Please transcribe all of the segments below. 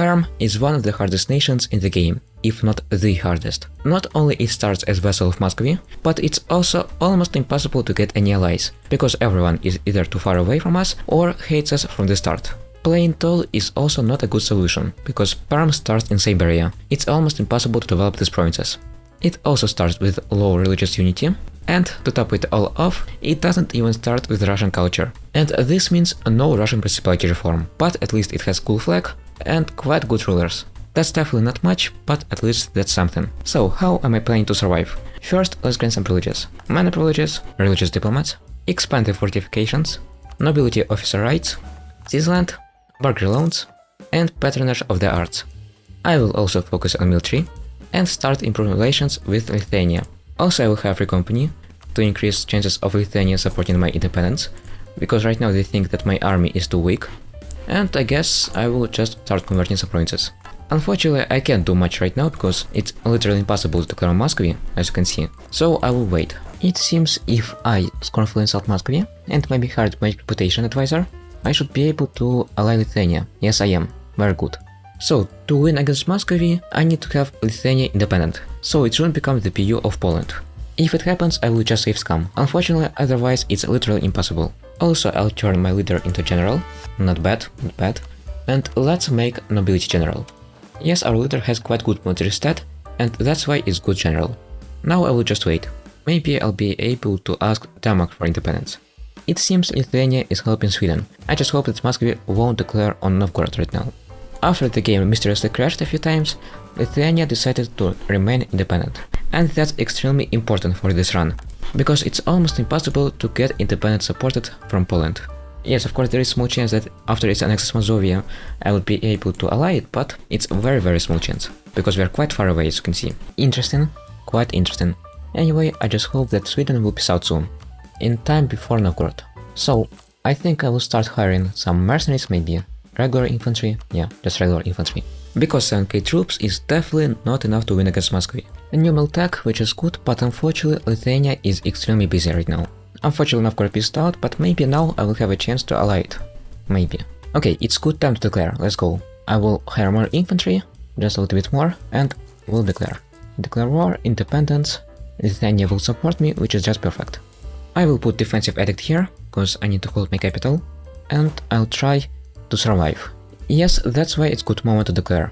Perm is one of the hardest nations in the game, if not the hardest. Not only it starts as vassal of Muscovy, but it's also almost impossible to get any allies, because everyone is either too far away from us or hates us from the start. Playing tall is also not a good solution, because Perm starts in Siberia. It's almost impossible to develop these provinces. It also starts with low religious unity, and to top it all off, it doesn't even start with Russian culture. And this means no Russian principality reform, but at least it has cool flag and quite good rulers. That's definitely not much, but at least that's something. So how am I planning to survive? First, let's gain some privileges. Minor privileges, religious diplomats, expand the fortifications, nobility officer rights, sealand, barter loans, and patronage of the arts. I will also focus on military and start improving relations with Lithuania. Also I will have free company to increase chances of Lithuania supporting my independence, because right now they think that my army is too weak, and I guess I will just start converting some provinces. Unfortunately I can't do much right now because it's literally impossible to declare Muscovy, as you can see, so I will wait. It seems if I scornfully insult Muscovy and maybe hard my reputation advisor, I should be able to ally Lithuania. Yes I am, very good. So, to win against Muscovy, I need to have Lithuania independent, so it shouldn't become the PU of Poland. If it happens, I will just save scum. Unfortunately, otherwise it's literally impossible. Also, I'll turn my leader into general. Not bad, not bad. And let's make nobility general. Yes, our leader has quite good military stat, and that's why it's good general. Now I will just wait. Maybe I'll be able to ask Denmark for independence. It seems Lithuania is helping Sweden. I just hope that Muscovy won't declare on Novgorod right now. After the game mysteriously crashed a few times, Lithuania decided to remain independent. And that's extremely important for this run, because it's almost impossible to get independence supported from Poland. Yes, of course there is small chance that after it's annexed Muscovy, I would be able to ally it, but it's very small chance, because we are quite far away as you can see. Interesting, quite interesting. Anyway, I just hope that Sweden will peace out soon, in time before Novgorod. So, I think I will start hiring some mercenaries maybe. Regular infantry? Yeah, just regular infantry. Because 7k troops is definitely not enough to win against Muscovy. A new miltech, which is good, but unfortunately Lithuania is extremely busy right now. Unfortunately Novgorod pissed out, but maybe now I will have a chance to ally it. Maybe. Okay, it's good time to declare, let's go. I will hire more infantry, just a little bit more, and will declare. Declare war, independence, Lithuania will support me, which is just perfect. I will put defensive edict here, because I need to hold my capital, and I'll try to survive. Yes, that's why it's good moment to declare.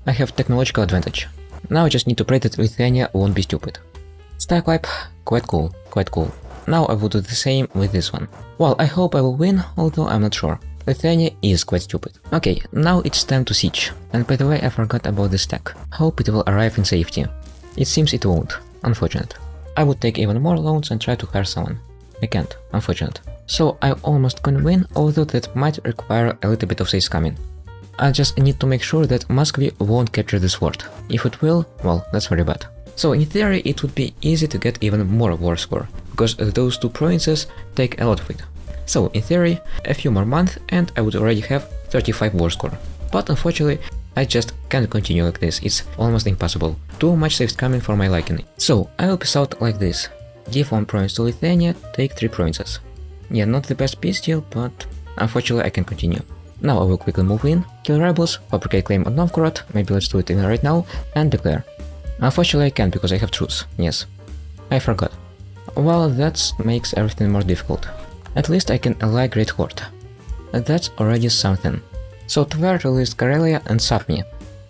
I have technological advantage. Now I just need to pray that Lithuania won't be stupid. Stack wipe, quite cool, quite cool. Now I will do the same with this one. Well, I hope I will win, although I'm not sure. Lithuania is quite stupid. Okay, now it's time to siege. And by the way, I forgot about the stack. Hope it will arrive in safety. It seems it won't, unfortunate. I would take even more loans and try to hire someone. I can't, unfortunate. So I almost can win, although that might require a little bit of safe coming. I just need to make sure that Muscovy won't capture this fort. If it will, well, that's very bad. So in theory it would be easy to get even more war score, because those two provinces take a lot of it. So in theory, a few more months and I would already have 35 war score. But unfortunately, I just can't continue like this, it's almost impossible. Too much safe coming for my liking. So I will piece out like this. Give 1 province to Lithuania, take 3 provinces. Yeah, not the best peace deal, but unfortunately I can continue. Now I will quickly move in, kill rebels, fabricate claim on Novgorod, maybe let's do it even right now, and declare. Unfortunately I can't because I have truce, yes. I forgot. Well, that makes everything more difficult. At least I can ally Great Horde. That's already something. So Tver released Karelia and Sapmi.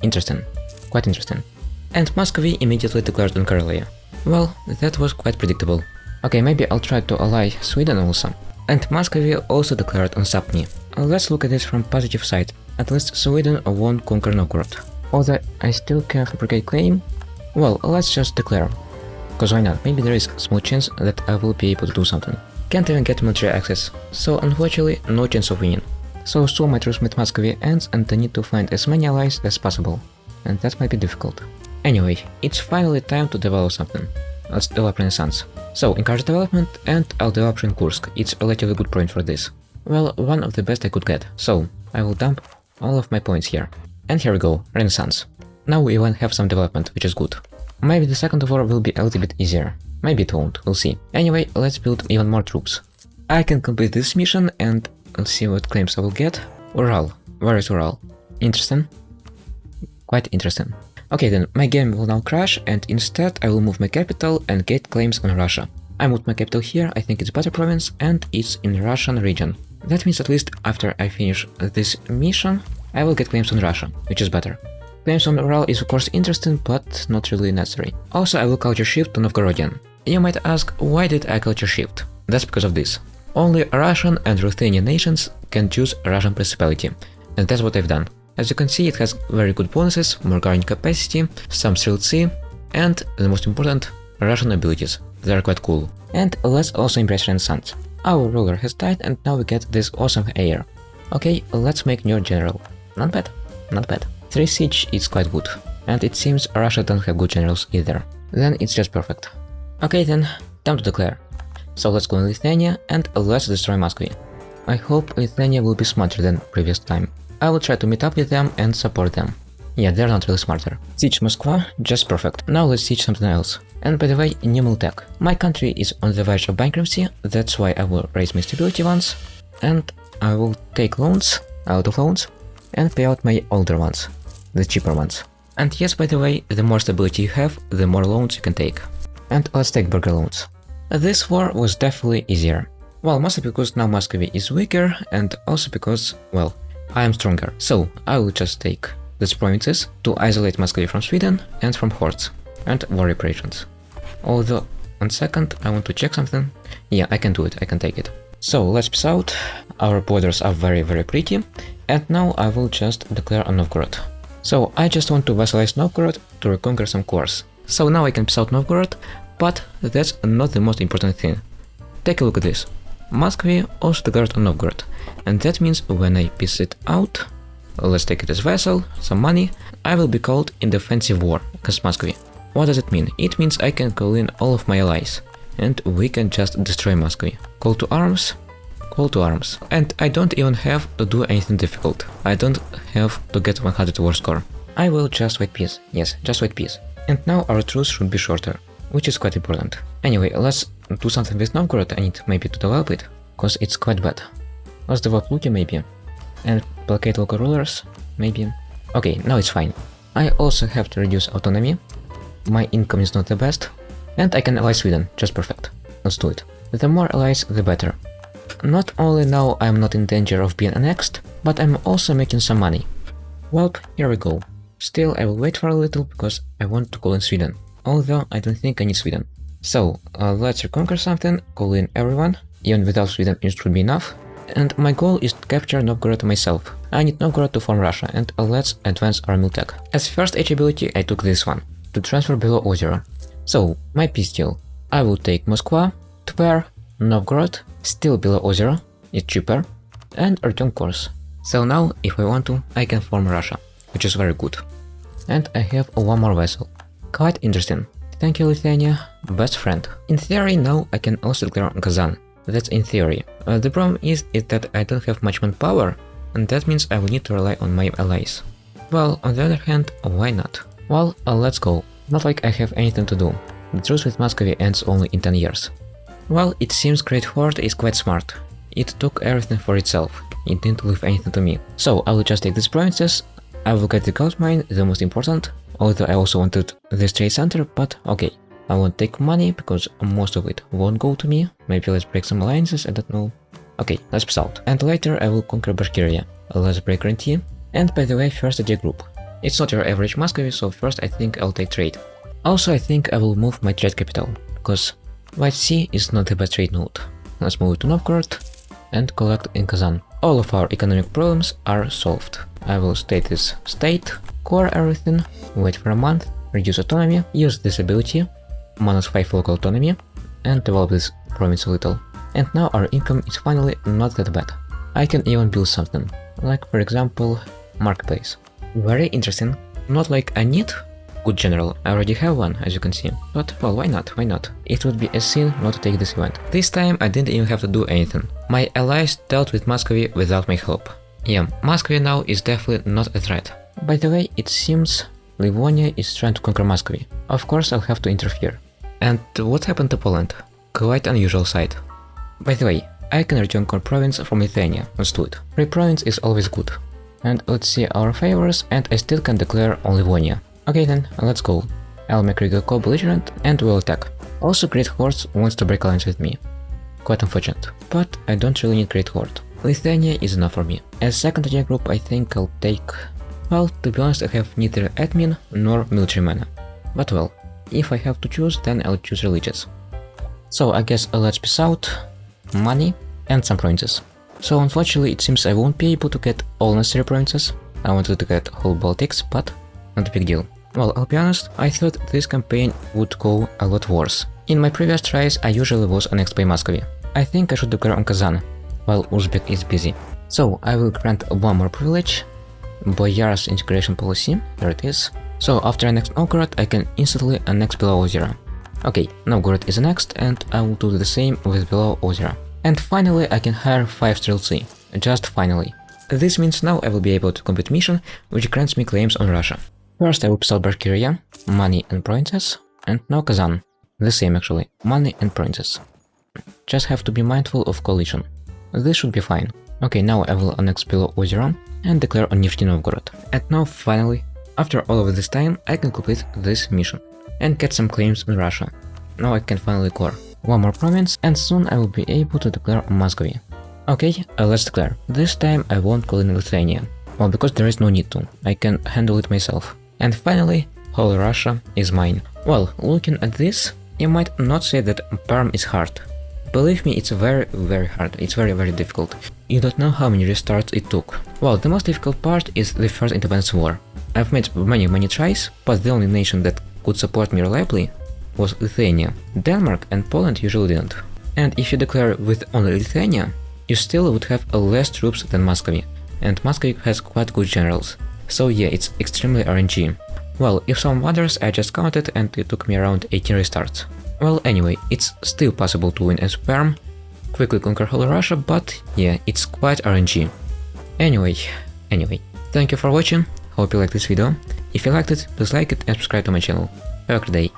Interesting. Quite interesting. And Muscovy immediately declared on Karelia. Well, that was quite predictable. Okay, maybe I'll try to ally Sweden also. And Muscovy also declared on Sapmi. Let's look at this from positive side. At least Sweden won't conquer Novgorod. Although I still can fabricate claim. Well, let's just declare. Cause why not? Maybe there is a small chance that I will be able to do something. Can't even get military access, so unfortunately no chance of winning. So soon my truce with Muscovy ends and I need to find as many allies as possible. And that might be difficult. Anyway, it's finally time to develop something. Let's develop Renaissance. So, encourage development and I'll develop in Kursk. It's a relatively good point for this. Well, one of the best I could get. So, I will dump all of my points here. And here we go, Renaissance. Now we even have some development, which is good. Maybe the second war will be a little bit easier. Maybe it won't, we'll see. Anyway, let's build even more troops. I can complete this mission and let's see what claims I will get. Ural. Where is Ural? Interesting. Quite interesting. Okay then, my game will now crash and instead I will move my capital and get claims on Russia. I moved my capital here, I think it's better province and it's in Russian region. That means at least after I finish this mission, I will get claims on Russia, which is better. Claims on Ural is of course interesting, but not really necessary. Also, I will culture shift to Novgorodian. You might ask, why did I culture shift? That's because of this. Only Russian and Ruthenian nations can choose Russian principality, and that's what I've done. As you can see, it has very good bonuses, more guarding capacity, some Streltsy, and the most important, Russian abilities. They are quite cool. And let's also embrace Renaissance. Our ruler has died and now we get this awesome heir. Okay, let's make new general. Not bad, not bad. 3 siege is quite good. And it seems Russia don't have good generals either. Then it's just perfect. Okay then, time to declare. So let's go in Lithuania and let's destroy Muscovy. I hope Lithuania will be smarter than previous time. I will try to meet up with them and support them. Yeah, they're not really smarter. Siege Moscow, just perfect. Now let's siege something else. And by the way, new Miltech. My country is on the verge of bankruptcy, that's why I will raise my stability once. And I will take loans, out of loans, and pay out my older ones, the cheaper ones. And yes, by the way, the more stability you have, the more loans you can take. And let's take burger loans. This war was definitely easier. Well, mostly because now Muscovy is weaker, and also because, well, I am stronger. So I will just take these provinces to isolate Muscovy from Sweden and from hordes and war reparations. Although, 1 second, I want to check something. Yeah, I can do it, I can take it. So let's peace out. Our borders are very pretty, and now I will just declare on Novgorod. So I just want to vassalize Novgorod to reconquer some cores. So now I can peace out Novgorod, but that's not the most important thing. Take a look at this. Muscovy also declared on Novgorod, and that means when I peace it out, let's take it as vassal, some money, I will be called in defensive war against Muscovy. What does it mean? It means I can call in all of my allies, and we can just destroy Muscovy. Call to arms, call to arms. And I don't even have to do anything difficult. I don't have to get 100 war score. I will just wait peace. Yes, just wait peace. And now our truce should be shorter, which is quite important. Anyway, let's do something with Novgorod. I need maybe to develop it, cause it's quite bad. Let's develop Luki maybe, and placate local rulers, maybe. Okay, now it's fine. I also have to reduce autonomy. My income is not the best, and I can ally Sweden, just perfect. Let's do it. The more allies, the better. Not only now I'm not in danger of being annexed, but I'm also making some money. Well, here we go. Still, I will wait for a little because I want to call in Sweden, although I don't think I need Sweden. So, let's reconquer something, call in everyone, even without Sweden it should be enough. And my goal is to capture Novgorod myself. I need Novgorod to form Russia, and let's advance our Miltech. As first H ability I took this one, to transfer below ozero. So, my peace deal. I will take Moscow, Tver, Novgorod, still below ozero, it's cheaper, and return course. So now, if I want to, I can form Russia, which is very good. And I have one more vessel. Quite interesting. Thank you, Lithuania, best friend. In theory, now I can also declare Kazan. That's in theory. The problem is that I don't have much manpower, and that means I will need to rely on my allies. Well, on the other hand, why not? Well, let's go. Not like I have anything to do. The truce with Muscovy ends only in 10 years. Well, it seems Great Horde is quite smart. It took everything for itself. It didn't leave anything to me. So I will just take these provinces. I will get the gold mine, the most important, although I also wanted this trade center, but okay. I won't take money because most of it won't go to me. Maybe let's break some alliances, I don't know. Okay, let's peace out. And later I will conquer Bashkiria. Let's break guarantee. And by the way, first idea group. It's not your average Muscovy, so first I think I'll take trade. Also I think I will move my trade capital, because White Sea is not the best trade node. Let's move it to Novgorod and collect in Kazan. All of our economic problems are solved. I will state this state, core everything, wait for a month, reduce autonomy, use this ability, -5 local autonomy, and develop this province a little. And now our income is finally not that bad. I can even build something, like for example, marketplace. Very interesting. Not like I need good general, I already have one, as you can see. But well, why not, why not? It would be a sin not to take this event. This time I didn't even have to do anything. My allies dealt with Muscovy without my help. Yeah, Muscovy now is definitely not a threat. By the way, it seems Livonia is trying to conquer Muscovy. Of course I'll have to interfere. And what happened to Poland? Quite unusual sight. By the way, I can return core province from Lithuania, let's do it. Free province is always good. And let's see our favors, and I still can declare on Livonia. Okay then, let's go. I'll make Riga co-belligerent and we'll attack. Also Great Horse wants to break alliance with me. Quite unfortunate. But I don't really need Great Horde. Lithuania is enough for me. As second attack group I think I'll take... Well, to be honest I have neither admin nor military mana. But well, if I have to choose then I'll choose religious. So I guess let's peace out, money and some provinces. So unfortunately it seems I won't be able to get all necessary provinces. I wanted to get whole Baltics, but not a big deal. Well, I'll be honest, I thought this campaign would go a lot worse. In my previous tries I usually was annexed by Muscovy. I think I should declare on Kazan, while Uzbek is busy. So I will grant one more privilege, Boyar's integration policy, there it is. So after I annex Novgorod I can instantly annex Below-Ozera. Okay, Novgorod is annexed and I will do the same with Below-Ozera. And finally I can hire 5 Streltsy, just finally. This means now I will be able to complete mission, which grants me claims on Russia. First I will peace out Bashkiria, money and provinces, and now Kazan. The same actually, money and provinces. Just have to be mindful of coalition. This should be fine. Okay, now I will annex Below-Ozera and declare on Nifty Novgorod. And now finally, after all of this time, I can complete this mission and get some claims in Russia. Now I can finally core. One more province and soon I will be able to declare on Muscovy. Okay, let's declare. This time I won't call in Lithuania. Well, because there is no need to. I can handle it myself. And finally, whole Russia is mine. Well, looking at this, you might not say that Perm is hard. Believe me, it's very hard, it's very difficult. You don't know how many restarts it took. Well, the most difficult part is the first independence war. I've made many tries, but the only nation that could support me reliably was Lithuania. Denmark and Poland usually didn't. And if you declare with only Lithuania, you still would have less troops than Muscovy, and Muscovy has quite good generals. So yeah, it's extremely RNG. Well, if some wonders, I just counted and it took me around 18 restarts. Well, anyway, it's still possible to win as Perm, quickly conquer whole Russia, but yeah, it's quite RNG. Anyway, thank you for watching, hope you liked this video. If you liked it, please like it and subscribe to my channel. Have a good day.